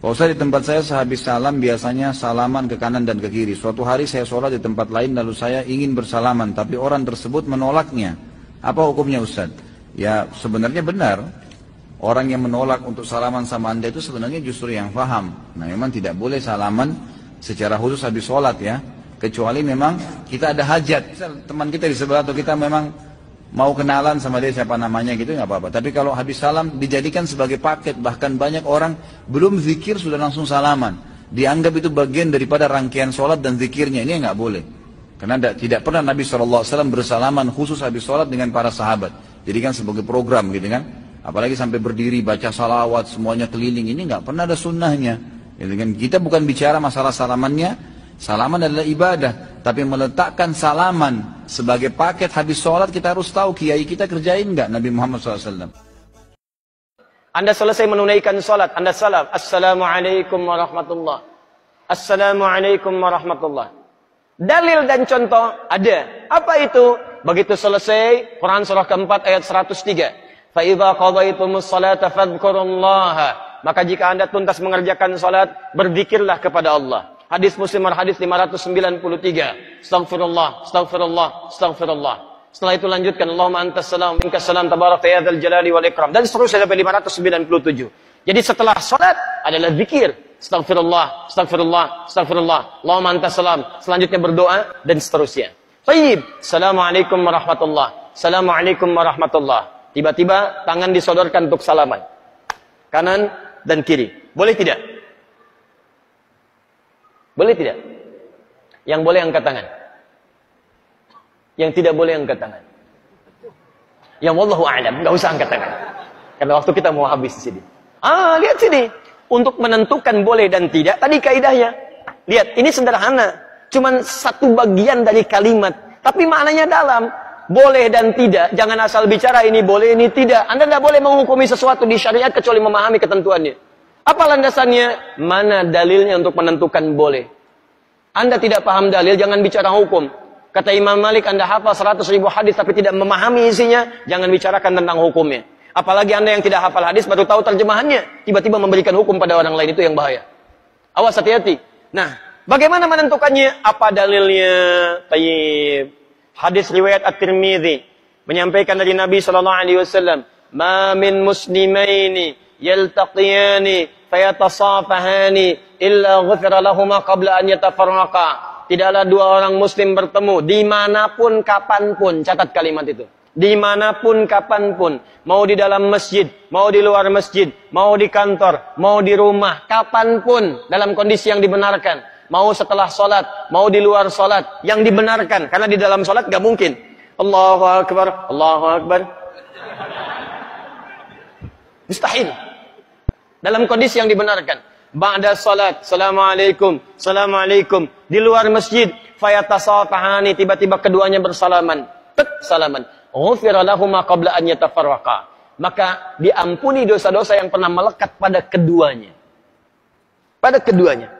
Pak Ustaz, di tempat saya sehabis salam biasanya salaman ke kanan dan ke kiri. Suatu hari saya sholat di tempat lain lalu saya ingin bersalaman tapi orang tersebut menolaknya. Apa hukumnya Ustaz? Ya sebenarnya benar. Orang yang menolak untuk salaman sama Anda itu sebenarnya justru yang paham. Nah memang tidak boleh salaman secara khusus habis sholat ya. Kecuali memang kita ada hajat. Misal teman kita di sebelah atau kita memang mau kenalan sama dia siapa namanya gitu nggak apa-apa. Tapi kalau habis salam dijadikan sebagai paket. Bahkan banyak orang belum zikir sudah langsung salaman. Dianggap itu bagian daripada rangkaian sholat dan zikirnya. Ini nggak boleh. Karena tidak pernah Nabi SAW bersalaman khusus habis sholat dengan para sahabat. Jadi kan sebagai program gitu kan. Apalagi sampai berdiri baca salawat semuanya keliling, ini nggak pernah ada sunnahnya. Gitu kan. Kita bukan bicara masalah salamannya, salaman adalah ibadah. Tapi meletakkan salaman sebagai paket habis sholat kita harus tahu kiai kita kerjain nggak Nabi Muhammad SAW. Anda selesai menunaikan sholat, Anda salam, Assalamualaikum warahmatullah. Assalamualaikum warahmatullah. Dalil dan contoh ada. Apa itu? Begitu selesai, Quran surah keempat ayat 103. فَإِذَا قَضَيْتُمُ الصَّلَاةَ فَاذْكُرُوا اللَّهَ. Maka jika Anda tuntas mengerjakan salat, berzikirlah kepada Allah. Hadis Muslim hadis 593. Astaghfirullah, astaghfirullah, astaghfirullah. Setelah itu lanjutkan Allahumma antas salam, minkas salam, tabarakta ya dzal jalali wal ikram, dan seterusnya sampai 597. Jadi setelah salat adalah zikir. Astaghfirullah, astaghfirullah, astaghfirullah. Allahumma antas salam. Selanjutnya berdoa dan seterusnya. Baik. Assalamualaikum warahmatullah. Assalamualaikum warahmatullah. Tiba-tiba tangan disodorkan untuk salaman. Kanan dan kiri. Boleh tidak? Boleh tidak? Yang boleh angkat tangan. Yang tidak boleh angkat tangan. Yang wallahu a'lam, enggak usah angkat tangan. Karena waktu kita mau habis di sini. Lihat sini. Untuk menentukan boleh dan tidak, tadi kaidahnya. Lihat, ini sederhana. Cuman satu bagian dari kalimat. Tapi maknanya dalam. Boleh dan tidak, jangan asal bicara ini boleh, ini tidak. Anda tidak boleh menghukumi sesuatu di syariat kecuali memahami ketentuannya. Apa landasannya? Mana dalilnya untuk menentukan boleh? Anda tidak paham dalil, jangan bicara hukum. Kata Imam Malik, Anda hafal 100.000 hadis tapi tidak memahami isinya, jangan bicarakan tentang hukumnya. Apalagi Anda yang tidak hafal hadis baru tahu terjemahannya, tiba-tiba memberikan hukum pada orang lain, itu yang bahaya. Awas, hati-hati. Nah, bagaimana menentukannya? Apa dalilnya? Tayyib. Hadis riwayat At-Tirmidzi menyampaikan dari Nabi sallallahu alaihi wasallam, "Ma min muslimaini yaltaqiyani fayatasafahani illa ghufira lahumā qabla an yatafarraqa." Tidaklah dua orang muslim bertemu dimanapun kapanpun, catat kalimat itu. Dimanapun kapanpun, mau di dalam masjid, mau di luar masjid, mau di kantor, mau di rumah, kapanpun dalam kondisi yang dibenarkan. Mau setelah sholat, mau di luar sholat, yang dibenarkan. Karena di dalam sholat gak mungkin. Allahu Akbar, Allahu Akbar. Mustahil. Dalam kondisi yang dibenarkan. Ba'da sholat, Assalamualaikum, Assalamualaikum. Di luar masjid, fayatasafahani, tiba-tiba keduanya bersalaman. Salaman. Ghufira lahuma qabla an yatafarraqa. Maka diampuni dosa-dosa yang pernah melekat pada keduanya. Pada keduanya.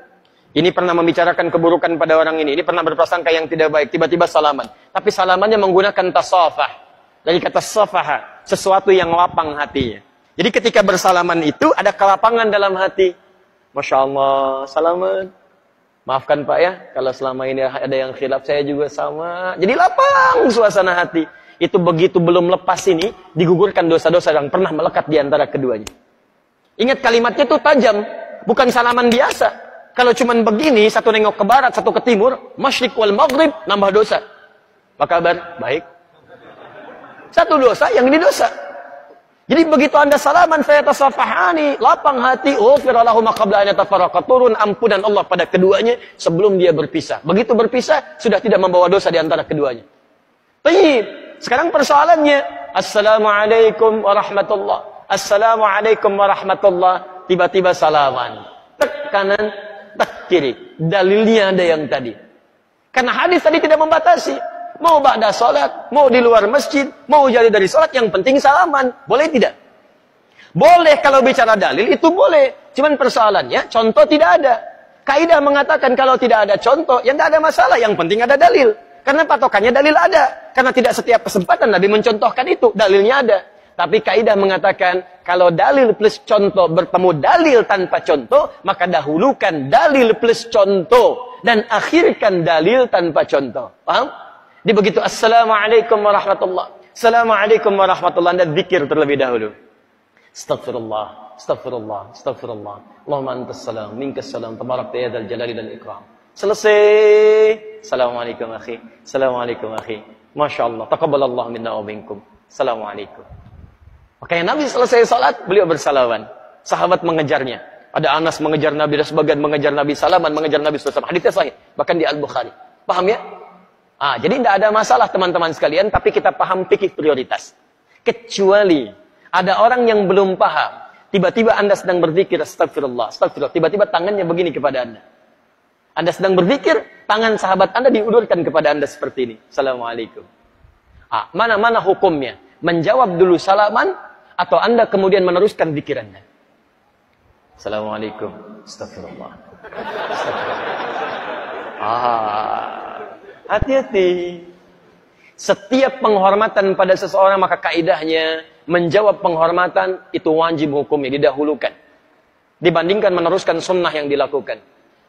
Ini pernah membicarakan keburukan pada orang ini pernah berprasangka yang tidak baik, tiba-tiba salaman. Tapi salamannya menggunakan tasafah. Dari kata safaha, sesuatu yang lapang hatinya. Jadi ketika bersalaman itu ada kelapangan dalam hati. Masya Allah, salaman. Maafkan Pak ya, kalau selama ini ada yang khilaf, saya juga sama. Jadi lapang suasana hati. Itu begitu belum lepas ini, digugurkan dosa-dosa yang pernah melekat di antara keduanya. Ingat kalimatnya itu tajam, bukan salaman biasa. Kalau cuman begini, satu nengok ke barat, satu ke timur, masyriq wal maghrib, nambah dosa. Apa kabar? Baik. Satu dosa, yang ini dosa. Jadi begitu Anda salaman, fayatasafahani, lapang hati, ghufira lahuma qabla an yatafarraqa, turun ampunan Allah pada keduanya sebelum dia berpisah. Begitu berpisah, sudah tidak membawa dosa di antara keduanya. Baik. Sekarang persoalannya, Assalamualaikum warahmatullah. Assalamualaikum warahmatullah. Tiba-tiba salaman. Tek kanan, tek kiri. Dalilnya ada yang tadi. Karena hadis tadi tidak membatasi. Mau ba'da salat, mau di luar masjid, mau jadi dari salat, yang penting salaman. Boleh tidak? Boleh kalau bicara dalil, itu boleh. Cuman persoalannya, contoh tidak ada. Kaidah mengatakan kalau tidak ada contoh, ya tidak ada masalah. Yang penting ada dalil. Karena patokannya dalil ada. Karena tidak setiap kesempatan Nabi mencontohkan itu. Dalilnya ada. Tapi kaidah mengatakan, kalau dalil plus contoh bertemu dalil tanpa contoh, maka dahulukan dalil plus contoh dan akhirkan dalil tanpa contoh. Paham? Di begitu assalamualaikum warahmatullah. Assalamualaikum warahmatullah, Anda zikir terlebih dahulu. Astagfirullah, astagfirullah, astagfirullah. Allahumma antas salam, minkas salam, tabarakta ya dzal jalali dan ikram. Selesai. Assalamualaikum akhi. Assalamualaikum akhi. Masya Allah. Taqabbalallahu minna wa minkum. Assalamualaikum. Makanya Nabi selesai salat, beliau bersalaman. Sahabat mengejarnya. Ada Anas mengejar Nabi, dan sebagian mengejar Nabi, salaman mengejar Nabi SAW. Hadisnya sahih, bahkan di Al-Bukhari. Paham ya? Jadi tidak ada masalah teman-teman sekalian, tapi kita paham fikih prioritas. Kecuali ada orang yang belum paham. Tiba-tiba Anda sedang berzikir, astagfirullah, astagfirullah. Tiba-tiba tangannya begini kepada Anda. Anda sedang berzikir, tangan sahabat Anda diulurkan kepada Anda seperti ini. Assalamualaikum. Mana hukumnya? Menjawab dulu salaman, atau Anda kemudian meneruskan zikir Anda? Assalamualaikum. Astagfirullah. Hati-hati. Setiap penghormatan pada seseorang, maka kaidahnya menjawab penghormatan itu wajib hukumnya, didahulukan. Dibandingkan meneruskan sunnah yang dilakukan.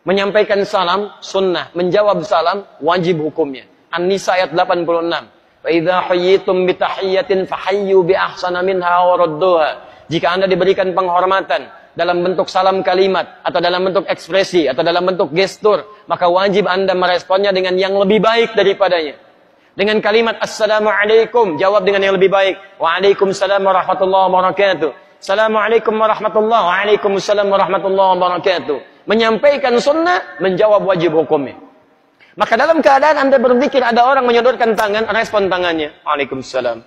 Menyampaikan salam, sunnah. Menjawab salam, wajib hukumnya. An-Nisa ayat 86. فَإِذَا حُيِّيتُمْ بِتَحِيَّةٍ فَحَيُّوا بِأَحْسَنَ مِنْهَا وَرُدُّوهَا. Jika Anda diberikan penghormatan dalam bentuk salam kalimat, atau dalam bentuk ekspresi, atau dalam bentuk gestur, maka wajib Anda meresponnya dengan yang lebih baik daripadanya. Dengan kalimat Assalamualaikum, jawab dengan yang lebih baik. Waalaikumsalam warahmatullahi wabarakatuh. Assalamualaikum warahmatullahi wabarakatuh. Waalaikumsalam warahmatullahi wabarakatuh. Menyampaikan sunnah, menjawab wajib hukumnya. Maka dalam keadaan Anda berzikir, ada orang menyodorkan tangan, respon tangannya. Waalaikumsalam.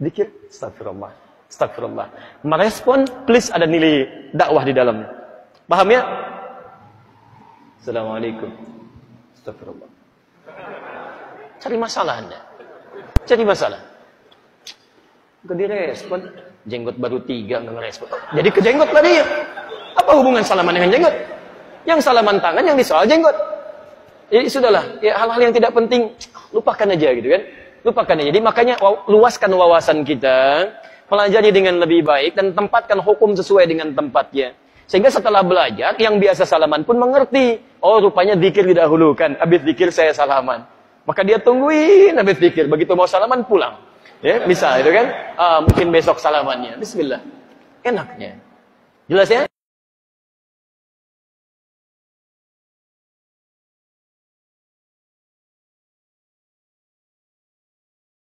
Zikir, astagfirullah, astagfirullah. Merespon, please ada nilai dakwah di dalamnya. Paham ya? Assalamualaikum. Astagfirullah. Cari masalah Anda. Cari masalah. Gak direspon. Jenggot baru 3, gak ngerespon. Jadi ke jenggot lagi ya. Apa hubungan salaman dengan jenggot? Yang salaman tangan, yang disoal jenggot. Jadi sudahlah, ya hal-hal yang tidak penting lupakan aja gitu kan. Lupakan aja. Jadi makanya luaskan wawasan kita, pelajari dengan lebih baik dan tempatkan hukum sesuai dengan tempatnya. Sehingga setelah belajar, yang biasa salaman pun mengerti. Oh, rupanya zikir didahulukan. Habis zikir saya salaman. Maka dia tungguin habis zikir. Begitu mau salaman pulang. Ya, bisa itu kan? Mungkin besok salamannya. Bismillah. Enaknya. Jelas ya?